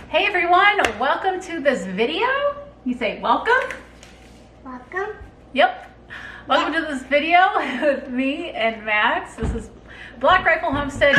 Hey everyone, welcome to this video. You say welcome? Welcome. Yep. Welcome to this video with me and Max. This is Black Rifle Homestead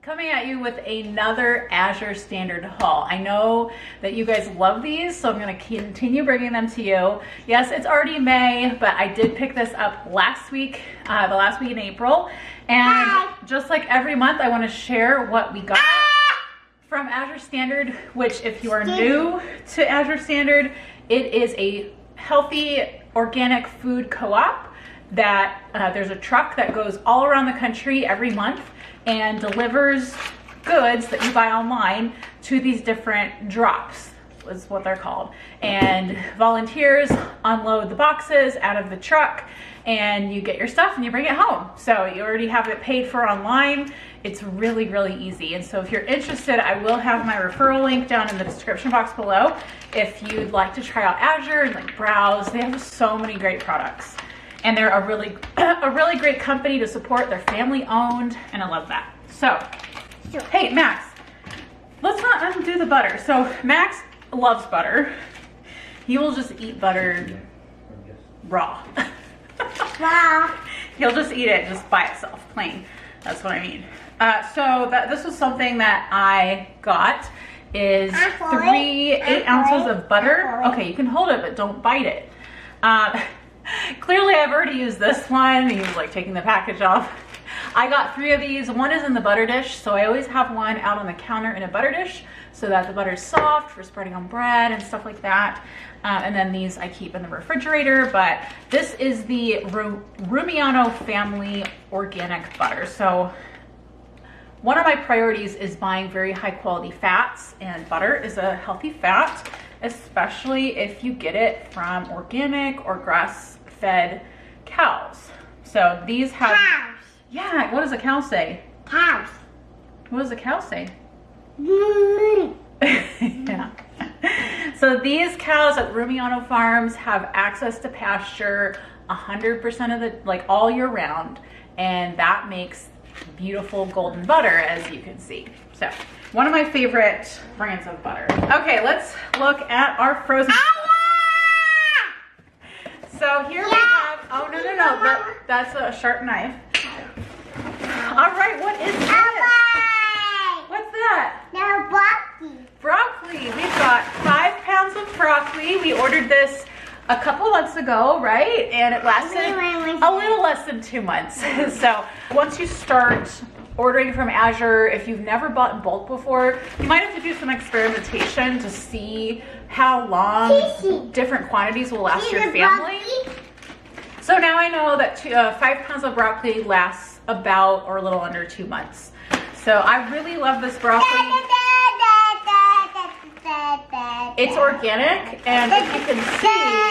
coming at you with another AZURE Standard haul. I know that you guys love these, so I'm going to continue bringing them to you. Yes, it's already May, but I did pick this up last week, the last week in April. And just like every month, I want to share what we got from AZURE Standard, which if you are new to AZURE Standard, it is a healthy organic food co-op that there's a truck that goes all around the country every month and delivers goods that you buy online to these different drops, is what they're called. And volunteers unload the boxes out of the truck and you get your stuff and you bring it home. So you already have it paid for online. It's really, really easy. And so if you're interested, I will have my referral link down in the description box below. If you'd like to try out AZURE and like browse, they have so many great products. And they're a really great company to support. They're family owned, and I love that. So, hey Max, let's not undo the butter. So Max loves butter. He will just eat butter raw. Wow. He'll just eat it just by itself, plain. That's what I mean. This was something that I got is 8 ounces of butter. Okay, you can hold it, but don't bite it. Clearly I've already used this one. He's like taking the package off. I got 3 of these. One is in the butter dish, so I always have one out on the counter in a butter dish so that the butter is soft for spreading on bread and stuff like that. And then these I keep in the refrigerator, but this is the Rumiano family organic butter. So one of my priorities is buying very high quality fats, and butter is a healthy fat, especially if you get it from organic or grass-fed cows. So these have Cows. Yeah, what does a cow say? Cows. What does a cow say? Mm. Yeah. So these cows at Rumiano Farms have access to pasture 100% of the, like all year round, and that makes beautiful golden butter, as you can see. So one of my favorite brands of butter. Okay, let's look at our frozen stuff. So here we have, oh no, that's a sharp knife. All right, what is this? What's that? No, broccoli. Broccoli. We've got 5 pounds of broccoli. We ordered this a couple months ago, right? And it lasted a little less than 2 months. So once you start ordering from AZURE, if you've never bought in bulk before, you might have to do some experimentation to see how long different quantities will last your family. So now I know that 5 pounds of broccoli lasts about or a little under 2 months. So I really love this broccoli. It's organic, and if you can see,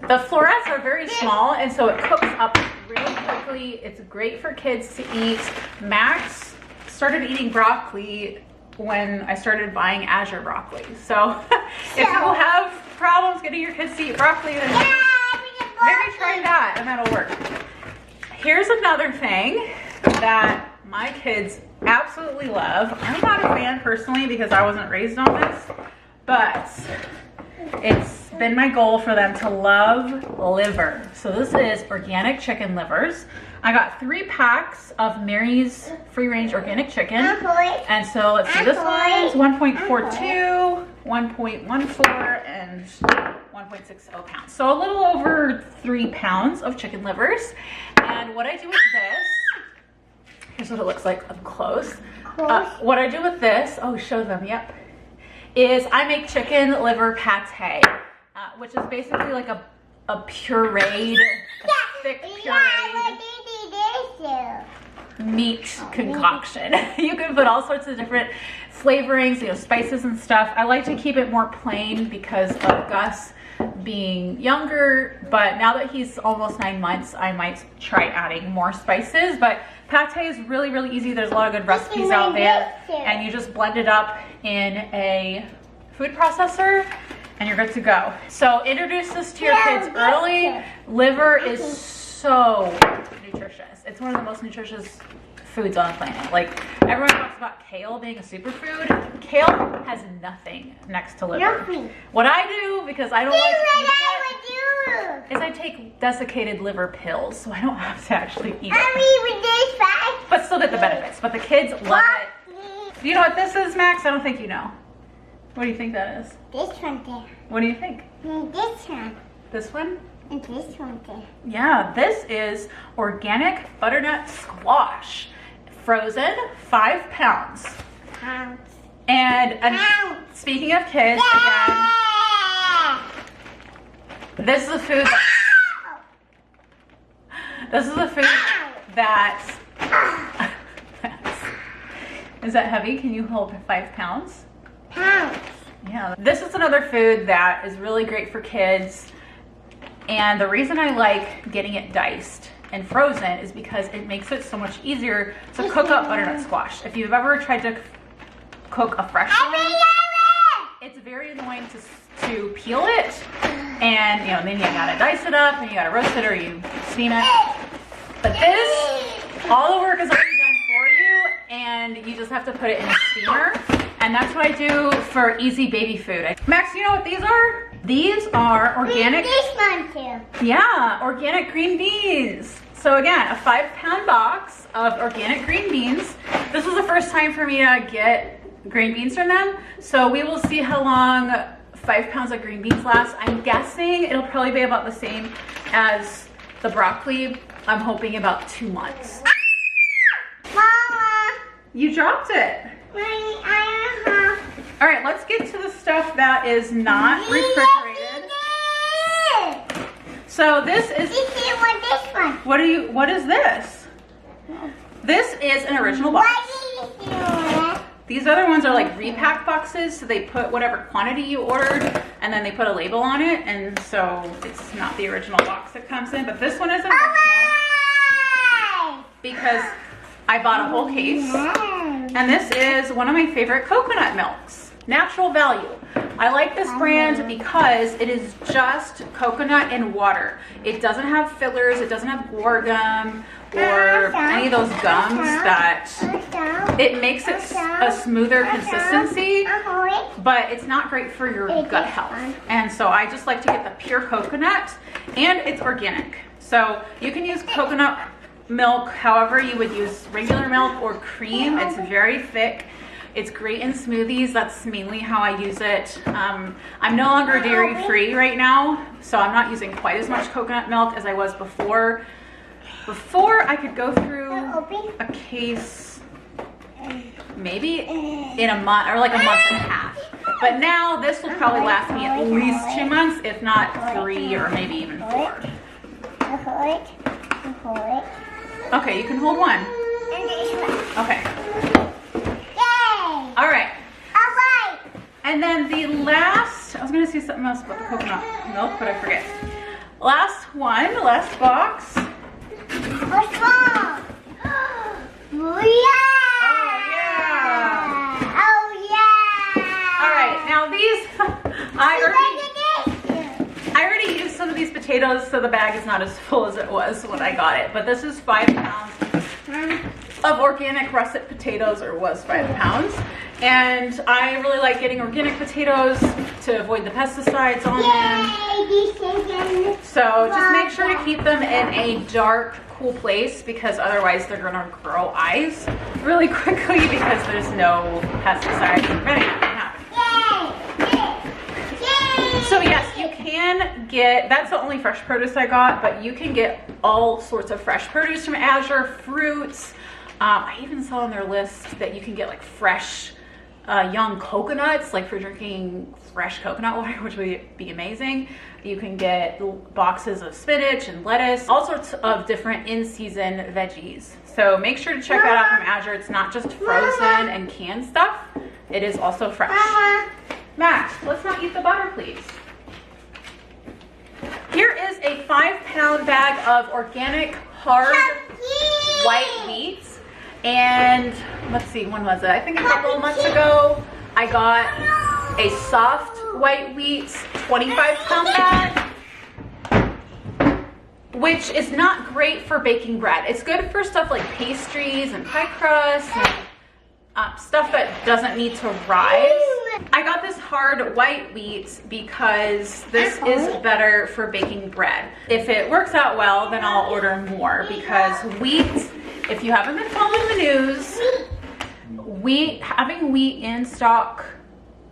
the florets are very small, and so it cooks up really quickly. It's great for kids to eat. Max started eating broccoli when I started buying AZURE broccoli. So if you have problems getting your kids to eat broccoli, then maybe try that and that'll work. Here's another thing that my kids absolutely love. I'm not a fan personally because I wasn't raised on this, but it's been my goal for them to love liver. So this is organic chicken livers. I got 3 packs of Mary's free range organic chicken. And so let's see, this one's 1.42, 1.14, and 1.60 pounds. So a little over 3 pounds of chicken livers. And what I do with this, here's what it looks like up close. What I do with this, oh, show them, yep, is I make chicken liver pate, which is basically like a pureed, thick pureed meat concoction. You can put all sorts of different flavorings, you know, spices and stuff. I like to keep it more plain because of Gus being younger, but now that he's almost 9 months, I might try adding more spices. But pate is really, really easy. There's a lot of good recipes out there, and you just blend it up in a food processor and you're good to go. So introduce this to your kids early. Liver is so nutritious. It's one of the most nutritious foods on the planet. Like, everyone talks about kale being a superfood. Kale has nothing next to liver. Nothing. What I do, because I don't like eating I it, is I take desiccated liver pills, so I don't have to actually eat it. with this bag. But still get the benefits. But the kids love it. Do you know what this is, Max? I don't think you know. What do you think that is? This one there. What do you think? And this one. This one? And this one there. Yeah, this is organic butternut squash. Frozen, 5 pounds. Pounds. And Pounds. speaking of kids, again, this is a food that is that heavy? Can you hold 5 pounds? Pounds. Yeah, this is another food that is really great for kids. And the reason I like getting it diced and frozen is because it makes it so much easier to cook up butternut squash. If you've ever tried to cook a fresh one, it's very annoying to peel it, and you know, then you gotta dice it up and you gotta roast it or you steam it. But this, all the work is already done for you, and you just have to put it in a steamer. And that's what I do for easy baby food. Max, you know what these are? These are organic. This one too. Yeah, organic green beans. So again, a 5 pound box of organic green beans. This was the first time for me to get green beans from them. So we will see how long 5 pounds of green beans last. I'm guessing it'll probably be about the same as the broccoli. I'm hoping about 2 months. Mama. You dropped it. All right, let's get to the stuff that is not refrigerated. So this is, This one. what is this? This is an original box. These other ones are like repack boxes, so they put whatever quantity you ordered and then they put a label on it, and so it's not the original box that comes in, but this one is an original because I bought a whole case. And this is one of my favorite coconut milks, Natural Value. I like this brand because it is just coconut and water. It doesn't have fillers, it doesn't have guar gum or any of those gums that, it makes it a smoother consistency, but it's not great for your gut health. And so I just like to get the pure coconut, and it's organic. So you can use coconut milk however you would use regular milk or cream. It's very thick. It's great in smoothies. That's mainly how I use it. I'm no longer dairy free right now, so I'm not using quite as much coconut milk as I was before. Before, I could go through a case maybe in a month or like a month and a half. But now this will probably last me at least 2 months, if not 3 or maybe even 4. Okay, you can hold one. Okay. All right. And then the last, I was going to say something else about the coconut milk, but I forget. Last one, last box. What's wrong? Oh, yeah. Oh, yeah. All right, now these, I already used some of these potatoes, so the bag is not as full as it was when I got it. But this is 5 pounds of organic russet potatoes, or was 5 pounds. And I really like getting organic potatoes to avoid the pesticides on them. So just make sure to keep them in a dark, cool place, because otherwise they're gonna grow eyes really quickly because there's no pesticides preventing that from happening. So yes, you can get, that's the only fresh produce I got, but you can get all sorts of fresh produce from Azure, fruits. I even saw on their list that you can get like fresh young coconuts, like for drinking fresh coconut water, which would be amazing. You can get boxes of spinach and lettuce, all sorts of different in-season veggies. So make sure to check that out from Azure. It's not just frozen and canned stuff. It is also fresh. Max, let's not eat the butter, please. Here is a 5 pound bag of organic hard white wheat. And let's see, when was it? I think a couple of months ago, I got a soft white wheat 25 pound bag. which is not great for baking bread. It's good for stuff like pastries and pie crusts and stuff that doesn't need to rise. I got this hard white wheat because this is better for baking bread. If it works out well, then I'll order more, because wheat, if you haven't been following the news, having wheat in stock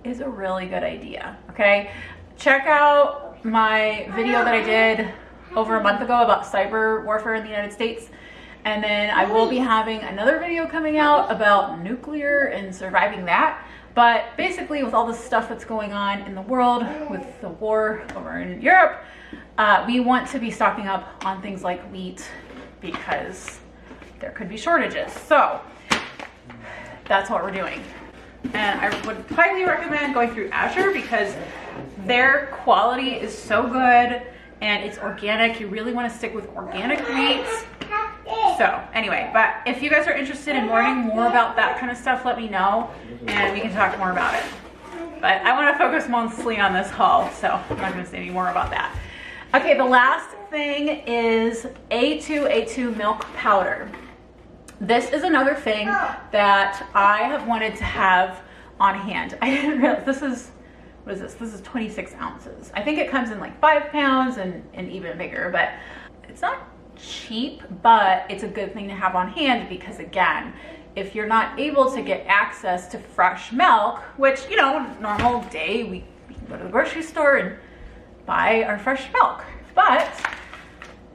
is a really good idea, okay? Check out my video that I did over a month ago about cyber warfare in the United States. And then I will be having another video coming out about nuclear and surviving that. But basically, with all the stuff that's going on in the world, with the war over in Europe, we want to be stocking up on things like wheat because there could be shortages. So that's what we're doing. And I would highly recommend going through AZURE because their quality is so good and it's organic. You really want to stick with organic wheats. So anyway, but if you guys are interested in learning more about that kind of stuff, let me know and we can talk more about it. But I want to focus mostly on this haul, so I'm not going to say any more about that. Okay, the last thing is A2 milk powder. This is another thing that I have wanted to have on hand. I didn't realize this is, what is this? This is 26 ounces. I think it comes in like 5 pounds and even bigger, but it's not cheap, but it's a good thing to have on hand because, again, if you're not able to get access to fresh milk, which, you know, normal day we can go to the grocery store and buy our fresh milk, but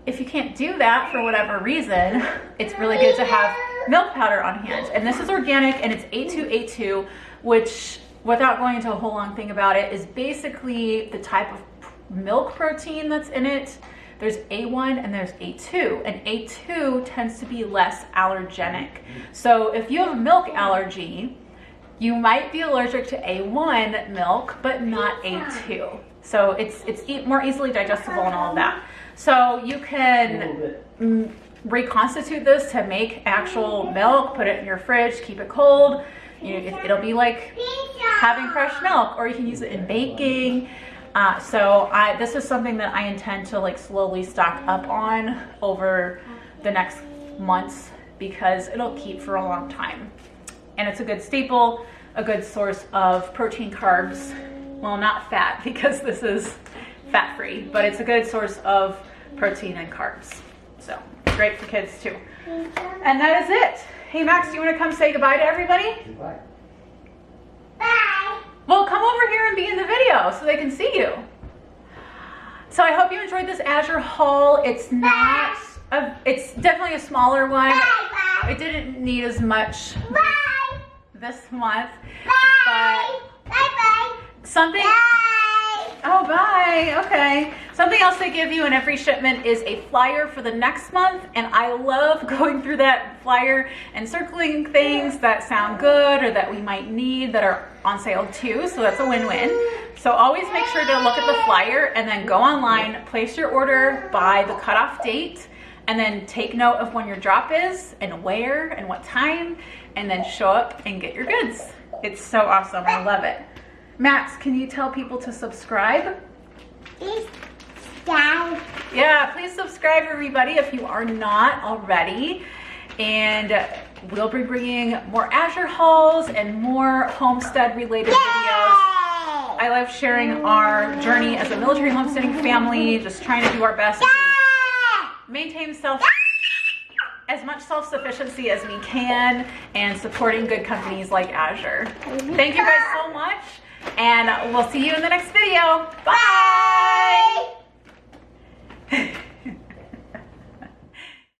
if you can't do that for whatever reason, it's really good to have milk powder on hand. And this is organic and it's A2, which, without going into a whole long thing about it, is basically the type of milk protein that's in it. There's A1 and there's A2, and A2 tends to be less allergenic. So if you have a milk allergy, you might be allergic to A1 milk, but not A2. So it's more easily digestible and all of that. So you can reconstitute this to make actual milk, put it in your fridge, keep it cold. You know, it'll be like having fresh milk, or you can use it in baking. This is something that I intend to like slowly stock up on over the next months because it'll keep for a long time. And it's a good staple, a good source of protein, carbs. Well, not fat because this is fat-free, but it's a good source of protein and carbs. So great for kids too. And that is it. Hey Max, do you want to come say goodbye to everybody? Bye. Bye. Well, come over here and be in the video so they can see you. So I hope you enjoyed this AZURE haul. It's not, it's definitely a smaller one. Bye. It didn't need as much this month. Bye. But Bye. something, oh bye, okay. Something else they give you in every shipment is a flyer for the next month, and I love going through that flyer and circling things that sound good or that we might need that are on sale too, so that's a win-win. So always make sure to look at the flyer and then go online, place your order by the cutoff date, and then take note of when your drop is and where and what time, and then show up and get your goods. It's so awesome, I love it. Max, can you tell people to subscribe? Yeah, please subscribe everybody if you are not already. And we'll be bringing more AZURE hauls and more Homestead related videos. I love sharing our journey as a military homesteading family, just trying to do our best to maintain as much self-sufficiency as we can and supporting good companies like AZURE. Thank you guys so much, and we'll see you in the next video. Bye!